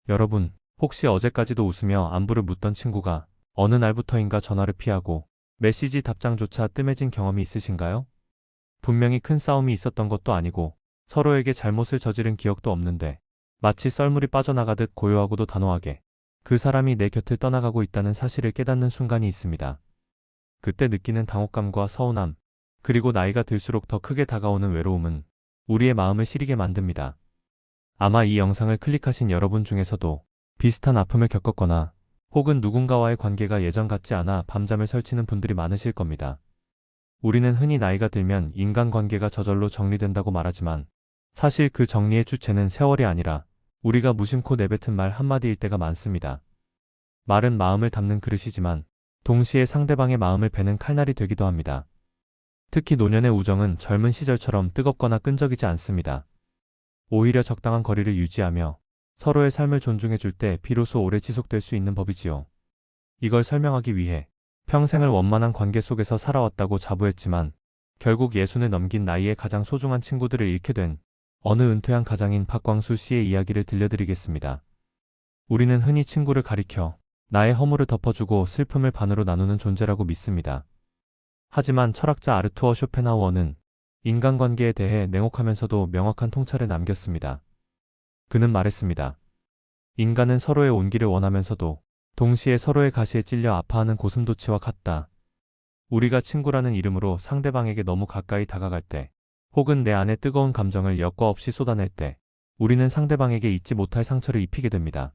여러분, 혹시 어제까지도 웃으며 안부를 묻던 친구가 어느 날부터인가 전화를 피하고 메시지 답장조차 뜸해진 경험이 있으신가요? 분명히 큰 싸움이 있었던 것도 아니고 서로에게 잘못을 저지른 기억도 없는데 마치 썰물이 빠져나가듯 고요하고도 단호하게 그 사람이 내 곁을 떠나가고 있다는 사실을 깨닫는 순간이 있습니다. 그때 느끼는 당혹감과 서운함, 그리고 나이가 들수록 더 크게 다가오는 외로움은 우리의 마음을 시리게 만듭니다. 아마 이 영상을 클릭하신 여러분 중에서도 비슷한 아픔을 겪었거나 혹은 누군가와의 관계가 예전 같지 않아 밤잠을 설치는 분들이 많으실 겁니다. 우리는 흔히 나이가 들면 인간관계가 저절로 정리된다고 말하지만 사실 그 정리의 주체는 세월이 아니라 우리가 무심코 내뱉은 말 한마디일 때가 많습니다. 말은 마음을 담는 그릇이지만 동시에 상대방의 마음을 베는 칼날이 되기도 합니다. 특히 노년의 우정은 젊은 시절처럼 뜨겁거나 끈적이지 않습니다. 오히려 적당한 거리를 유지하며 서로의 삶을 존중해줄 때 비로소 오래 지속될 수 있는 법이지요. 이걸 설명하기 위해 평생을 원만한 관계 속에서 살아왔다고 자부했지만 결국 예순을 넘긴 나이에 가장 소중한 친구들을 잃게 된 어느 은퇴한 가장인 박광수 씨의 이야기를 들려드리겠습니다. 우리는 흔히 친구를 가리켜 나의 허물을 덮어주고 슬픔을 반으로 나누는 존재라고 믿습니다. 하지만 철학자 아르투어 쇼펜하우어는 인간관계에 대해 냉혹하면서도 명확한 통찰을 남겼습니다. 그는 말했습니다. 인간은 서로의 온기를 원하면서도 동시에 서로의 가시에 찔려 아파하는 고슴도치와 같다. 우리가 친구라는 이름으로 상대방에게 너무 가까이 다가갈 때, 혹은 내 안에 뜨거운 감정을 여과 없이 쏟아낼 때, 우리는 상대방에게 잊지 못할 상처를 입히게 됩니다.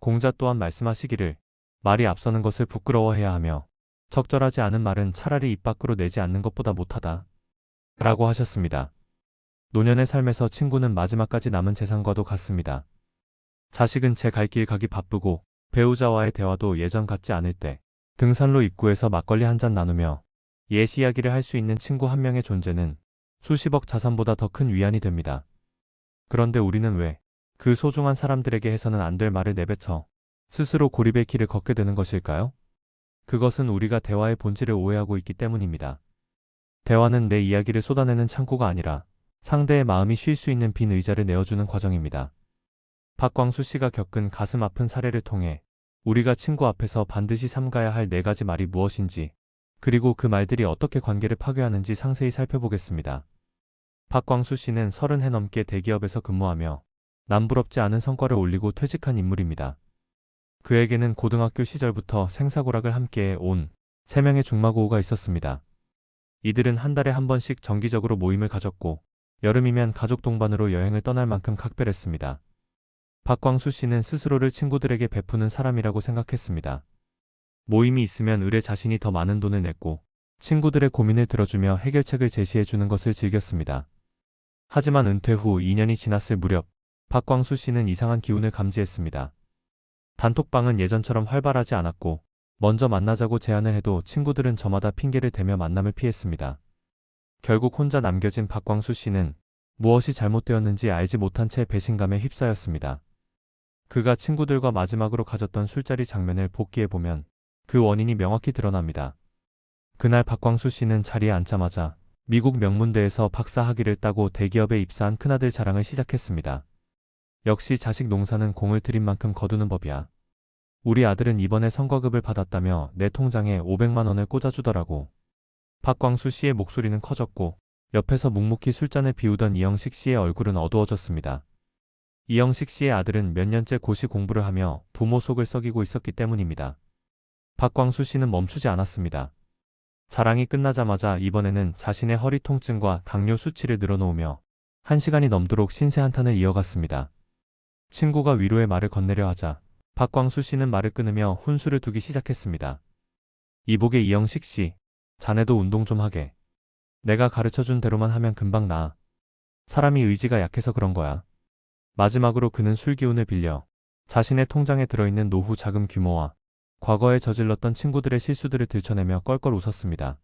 공자 또한 말씀하시기를 말이 앞서는 것을 부끄러워해야 하며 적절하지 않은 말은 차라리 입 밖으로 내지 않는 것보다 못하다. 라고 하셨습니다. 노년의 삶에서 친구는 마지막까지 남은 재산과도 같습니다. 자식은 제 갈 길 가기 바쁘고 배우자와의 대화도 예전 같지 않을 때 등산로 입구에서 막걸리 한 잔 나누며 옛 이야기를 할 수 있는 친구 한 명의 존재는 수십억 자산보다 더 큰 위안이 됩니다. 그런데 우리는 왜 그 소중한 사람들에게 해서는 안 될 말을 내뱉어 스스로 고립의 길을 걷게 되는 것일까요? 그것은 우리가 대화의 본질을 오해하고 있기 때문입니다. 대화는 내 이야기를 쏟아내는 창고가 아니라 상대의 마음이 쉴 수 있는 빈 의자를 내어주는 과정입니다. 박광수 씨가 겪은 가슴 아픈 사례를 통해 우리가 친구 앞에서 반드시 삼가야 할 4가지 말이 무엇인지, 그리고 그 말들이 어떻게 관계를 파괴하는지 상세히 살펴보겠습니다. 박광수 씨는 30해 넘게 대기업에서 근무하며 남부럽지 않은 성과를 올리고 퇴직한 인물입니다. 그에게는 고등학교 시절부터 생사고락을 함께해 온 3명의 중마고우가 있었습니다. 이들은 한 달에 한 번씩 정기적으로 모임을 가졌고 여름이면 가족 동반으로 여행을 떠날 만큼 각별했습니다. 박광수 씨는 스스로를 친구들에게 베푸는 사람이라고 생각했습니다. 모임이 있으면 의뢰 자신이 더 많은 돈을 냈고 친구들의 고민을 들어주며 해결책을 제시해주는 것을 즐겼습니다. 하지만 은퇴 후 2년이 지났을 무렵 박광수 씨는 이상한 기운을 감지했습니다. 단톡방은 예전처럼 활발하지 않았고 먼저 만나자고 제안을 해도 친구들은 저마다 핑계를 대며 만남을 피했습니다. 결국 혼자 남겨진 박광수 씨는 무엇이 잘못되었는지 알지 못한 채 배신감에 휩싸였습니다. 그가 친구들과 마지막으로 가졌던 술자리 장면을 복기해보면 그 원인이 명확히 드러납니다. 그날 박광수 씨는 자리에 앉자마자 미국 명문대에서 박사 학위를 따고 대기업에 입사한 큰아들 자랑을 시작했습니다. 역시 자식 농사는 공을 들인 만큼 거두는 법이야. 우리 아들은 이번에 성과급을 받았다며 내 통장에 500만 원을 꽂아주더라고. 박광수 씨의 목소리는 커졌고 옆에서 묵묵히 술잔을 비우던 이영식 씨의 얼굴은 어두워졌습니다. 이영식 씨의 아들은 몇 년째 고시 공부를 하며 부모 속을 썩이고 있었기 때문입니다. 박광수 씨는 멈추지 않았습니다. 자랑이 끝나자마자 이번에는 자신의 허리 통증과 당뇨 수치를 늘어놓으며 1시간이 넘도록 신세 한탄을 이어갔습니다. 친구가 위로의 말을 건네려 하자 박광수 씨는 말을 끊으며 훈수를 두기 시작했습니다. 이복의 이영식 씨, 자네도 운동 좀 하게. 내가 가르쳐준 대로만 하면 금방 나아. 사람이 의지가 약해서 그런 거야. 마지막으로 그는 술기운을 빌려 자신의 통장에 들어있는 노후 자금 규모와 과거에 저질렀던 친구들의 실수들을 들춰내며 껄껄 웃었습니다.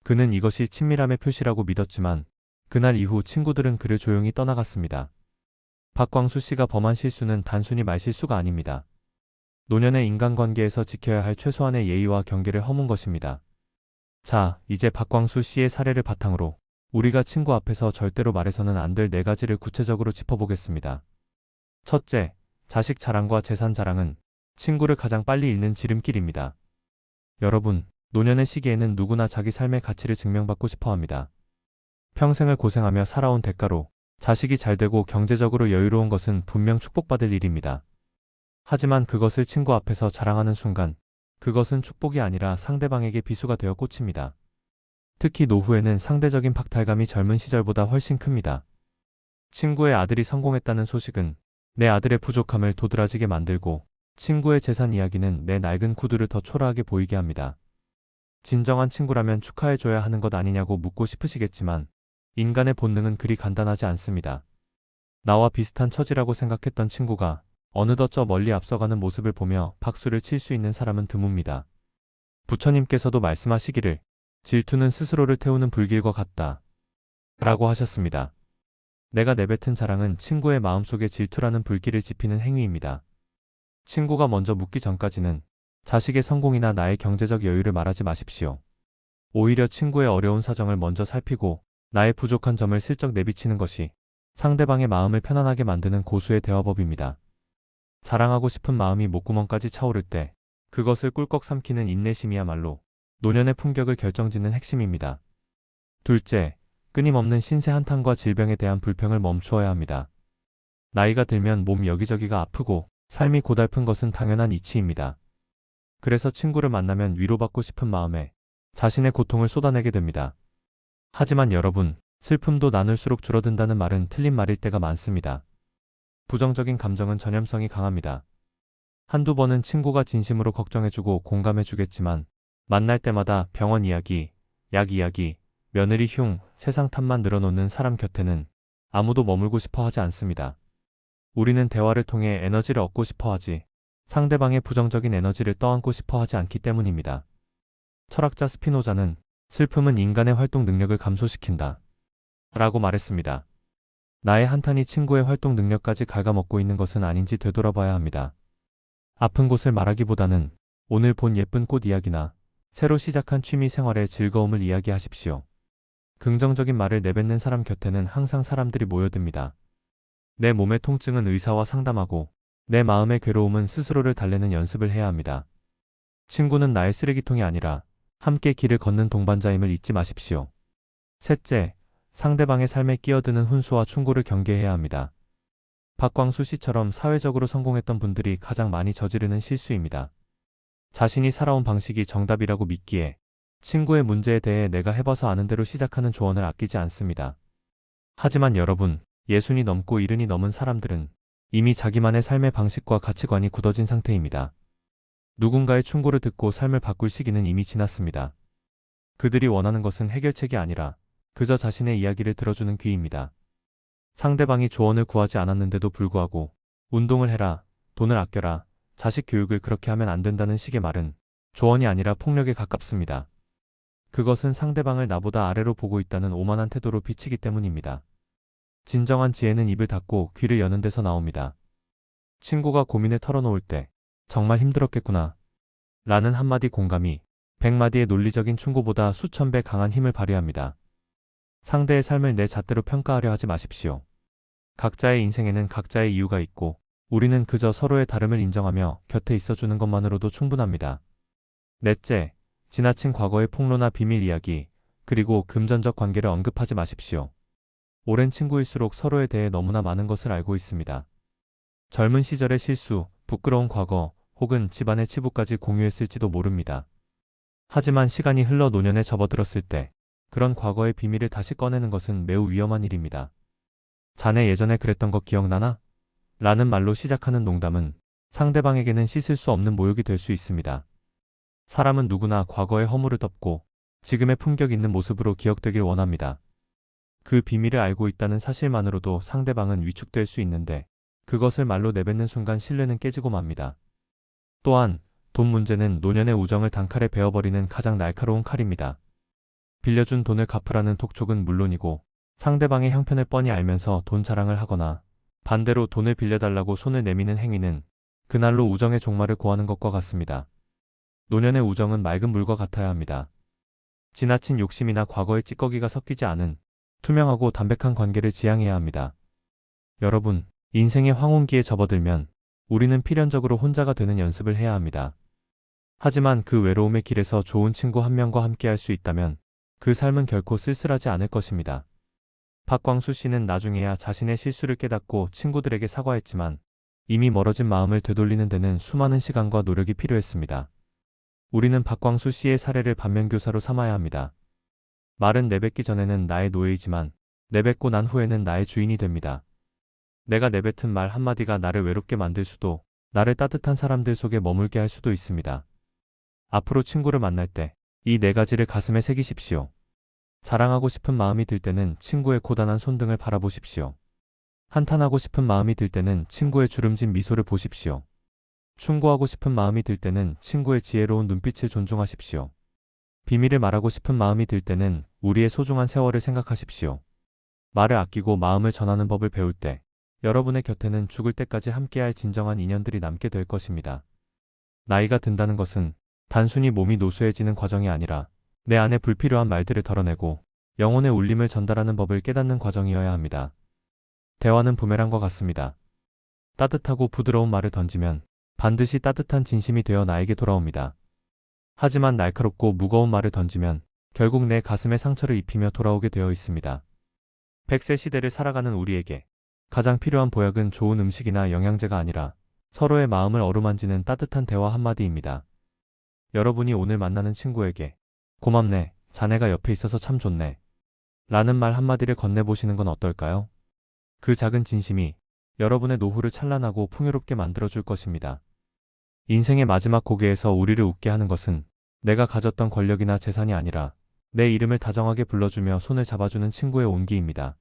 그는 이것이 친밀함의 표시라고 믿었지만 그날 이후 친구들은 그를 조용히 떠나갔습니다. 박광수 씨가 범한 실수는 단순히 말실수가 아닙니다. 노년의 인간관계에서 지켜야 할 최소한의 예의와 경계를 허문 것입니다. 자, 이제 박광수 씨의 사례를 바탕으로 우리가 친구 앞에서 절대로 말해서는 안 될 4가지를 구체적으로 짚어보겠습니다. 첫째, 자식 자랑과 재산 자랑은 친구를 가장 빨리 잃는 지름길입니다. 여러분, 노년의 시기에는 누구나 자기 삶의 가치를 증명받고 싶어 합니다. 평생을 고생하며 살아온 대가로 자식이 잘되고 경제적으로 여유로운 것은 분명 축복받을 일입니다. 하지만 그것을 친구 앞에서 자랑하는 순간 그것은 축복이 아니라 상대방에게 비수가 되어 꽂힙니다. 특히 노후에는 상대적인 박탈감이 젊은 시절보다 훨씬 큽니다. 친구의 아들이 성공했다는 소식은 내 아들의 부족함을 도드라지게 만들고 친구의 재산 이야기는 내 낡은 구두를 더 초라하게 보이게 합니다. 진정한 친구라면 축하해줘야 하는 것 아니냐고 묻고 싶으시겠지만 인간의 본능은 그리 간단하지 않습니다. 나와 비슷한 처지라고 생각했던 친구가 어느덧 저 멀리 앞서가는 모습을 보며 박수를 칠 수 있는 사람은 드뭅니다. 부처님께서도 말씀하시기를 질투는 스스로를 태우는 불길과 같다 라고 하셨습니다. 내가 내뱉은 자랑은 친구의 마음속에 질투라는 불길을 지피는 행위입니다. 친구가 먼저 묻기 전까지는 자식의 성공이나 나의 경제적 여유를 말하지 마십시오. 오히려 친구의 어려운 사정을 먼저 살피고 나의 부족한 점을 슬쩍 내비치는 것이 상대방의 마음을 편안하게 만드는 고수의 대화법입니다. 자랑하고 싶은 마음이 목구멍까지 차오를 때 그것을 꿀꺽 삼키는 인내심이야말로 노년의 품격을 결정짓는 핵심입니다. 둘째, 끊임없는 신세 한탄과 질병에 대한 불평을 멈추어야 합니다. 나이가 들면 몸 여기저기가 아프고 삶이 고달픈 것은 당연한 이치입니다. 그래서 친구를 만나면 위로받고 싶은 마음에 자신의 고통을 쏟아내게 됩니다. 하지만 여러분, 슬픔도 나눌수록 줄어든다는 말은 틀린 말일 때가 많습니다. 부정적인 감정은 전염성이 강합니다. 한두 번은 친구가 진심으로 걱정해주고 공감해주겠지만 만날 때마다 병원 이야기, 약 이야기, 며느리 흉, 세상 탓만 늘어놓는 사람 곁에는 아무도 머물고 싶어 하지 않습니다. 우리는 대화를 통해 에너지를 얻고 싶어 하지 상대방의 부정적인 에너지를 떠안고 싶어 하지 않기 때문입니다. 철학자 스피노자는 슬픔은 인간의 활동 능력을 감소시킨다 라고 말했습니다. 나의 한탄이 친구의 활동 능력까지 갉아먹고 있는 것은 아닌지 되돌아봐야 합니다. 아픈 곳을 말하기보다는 오늘 본 예쁜 꽃 이야기나 새로 시작한 취미 생활의 즐거움을 이야기하십시오. 긍정적인 말을 내뱉는 사람 곁에는 항상 사람들이 모여듭니다. 내 몸의 통증은 의사와 상담하고 내 마음의 괴로움은 스스로를 달래는 연습을 해야 합니다. 친구는 나의 쓰레기통이 아니라 함께 길을 걷는 동반자임을 잊지 마십시오. 셋째, 상대방의 삶에 끼어드는 훈수와 충고를 경계해야 합니다. 박광수 씨처럼 사회적으로 성공했던 분들이 가장 많이 저지르는 실수입니다. 자신이 살아온 방식이 정답이라고 믿기에 친구의 문제에 대해 내가 해봐서 아는 대로 시작하는 조언을 아끼지 않습니다. 하지만 여러분, 60이 넘고 70이 넘은 사람들은 이미 자기만의 삶의 방식과 가치관이 굳어진 상태입니다. 누군가의 충고를 듣고 삶을 바꿀 시기는 이미 지났습니다. 그들이 원하는 것은 해결책이 아니라 그저 자신의 이야기를 들어주는 귀입니다. 상대방이 조언을 구하지 않았는데도 불구하고 운동을 해라, 돈을 아껴라, 자식 교육을 그렇게 하면 안 된다는 식의 말은 조언이 아니라 폭력에 가깝습니다. 그것은 상대방을 나보다 아래로 보고 있다는 오만한 태도로 비치기 때문입니다. 진정한 지혜는 입을 닫고 귀를 여는 데서 나옵니다. 친구가 고민을 털어놓을 때 정말 힘들었겠구나 라는 한마디 공감이 100마디의 논리적인 충고보다 수천 배 강한 힘을 발휘합니다. 상대의 삶을 내 잣대로 평가하려 하지 마십시오. 각자의 인생에는 각자의 이유가 있고 우리는 그저 서로의 다름을 인정하며 곁에 있어주는 것만으로도 충분합니다. 넷째, 지나친 과거의 폭로나 비밀 이야기, 그리고 금전적 관계를 언급하지 마십시오. 오랜 친구일수록 서로에 대해 너무나 많은 것을 알고 있습니다. 젊은 시절의 실수, 부끄러운 과거, 혹은 집안의 치부까지 공유했을지도 모릅니다. 하지만 시간이 흘러 노년에 접어들었을 때 그런 과거의 비밀을 다시 꺼내는 것은 매우 위험한 일입니다. 자네 예전에 그랬던 거 기억나나? 라는 말로 시작하는 농담은 상대방에게는 씻을 수 없는 모욕이 될 수 있습니다. 사람은 누구나 과거의 허물을 덮고 지금의 품격 있는 모습으로 기억되길 원합니다. 그 비밀을 알고 있다는 사실만으로도 상대방은 위축될 수 있는데 그것을 말로 내뱉는 순간 신뢰는 깨지고 맙니다. 또한 돈 문제는 노년의 우정을 단칼에 베어버리는 가장 날카로운 칼입니다. 빌려준 돈을 갚으라는 톡촉은 물론이고 상대방의 형편을 뻔히 알면서 돈 자랑을 하거나 반대로 돈을 빌려달라고 손을 내미는 행위는 그날로 우정의 종말을 고하는 것과 같습니다. 노년의 우정은 맑은 물과 같아야 합니다. 지나친 욕심이나 과거의 찌꺼기가 섞이지 않은 투명하고 담백한 관계를 지향해야 합니다. 여러분, 인생의 황혼기에 접어들면 우리는 필연적으로 혼자가 되는 연습을 해야 합니다. 하지만 그 외로움의 길에서 좋은 친구 한 명과 함께할 수 있다면 그 삶은 결코 쓸쓸하지 않을 것입니다. 박광수 씨는 나중에야 자신의 실수를 깨닫고 친구들에게 사과했지만 이미 멀어진 마음을 되돌리는 데는 수많은 시간과 노력이 필요했습니다. 우리는 박광수 씨의 사례를 반면교사로 삼아야 합니다. 말은 내뱉기 전에는 나의 노예이지만 내뱉고 난 후에는 나의 주인이 됩니다. 내가 내뱉은 말 한마디가 나를 외롭게 만들 수도, 나를 따뜻한 사람들 속에 머물게 할 수도 있습니다. 앞으로 친구를 만날 때 이 네 가지를 가슴에 새기십시오. 자랑하고 싶은 마음이 들 때는 친구의 고단한 손등을 바라보십시오. 한탄하고 싶은 마음이 들 때는 친구의 주름진 미소를 보십시오. 충고하고 싶은 마음이 들 때는 친구의 지혜로운 눈빛을 존중하십시오. 비밀을 말하고 싶은 마음이 들 때는 우리의 소중한 세월을 생각하십시오. 말을 아끼고 마음을 전하는 법을 배울 때 여러분의 곁에는 죽을 때까지 함께할 진정한 인연들이 남게 될 것입니다. 나이가 든다는 것은 단순히 몸이 노쇠해지는 과정이 아니라 내 안에 불필요한 말들을 덜어내고 영혼의 울림을 전달하는 법을 깨닫는 과정이어야 합니다. 대화는 부메랑과 같습니다. 따뜻하고 부드러운 말을 던지면 반드시 따뜻한 진심이 되어 나에게 돌아옵니다. 하지만 날카롭고 무거운 말을 던지면 결국 내 가슴에 상처를 입히며 돌아오게 되어 있습니다. 100세 시대를 살아가는 우리에게 가장 필요한 보약은 좋은 음식이나 영양제가 아니라 서로의 마음을 어루만지는 따뜻한 대화 한마디입니다. 여러분이 오늘 만나는 친구에게 고맙네, 자네가 옆에 있어서 참 좋네 라는 말 한마디를 건네보시는 건 어떨까요? 그 작은 진심이 여러분의 노후를 찬란하고 풍요롭게 만들어줄 것입니다. 인생의 마지막 고개에서 우리를 웃게 하는 것은 내가 가졌던 권력이나 재산이 아니라 내 이름을 다정하게 불러주며 손을 잡아주는 친구의 온기입니다.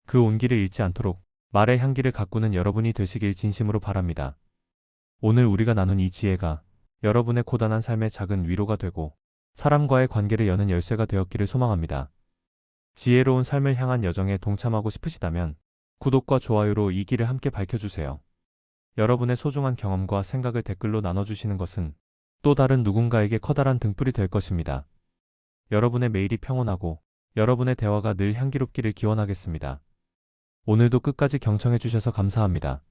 그 온기를 잃지 않도록 말의 향기를 가꾸는 여러분이 되시길 진심으로 바랍니다. 오늘 우리가 나눈 이 지혜가 여러분의 고단한 삶의 작은 위로가 되고 사람과의 관계를 여는 열쇠가 되었기를 소망합니다. 지혜로운 삶을 향한 여정에 동참하고 싶으시다면 구독과 좋아요로 이 길을 함께 밝혀주세요. 여러분의 소중한 경험과 생각을 댓글로 나눠주시는 것은 또 다른 누군가에게 커다란 등불이 될 것입니다. 여러분의 매일이 평온하고 여러분의 대화가 늘 향기롭기를 기원하겠습니다. 오늘도 끝까지 경청해주셔서 감사합니다.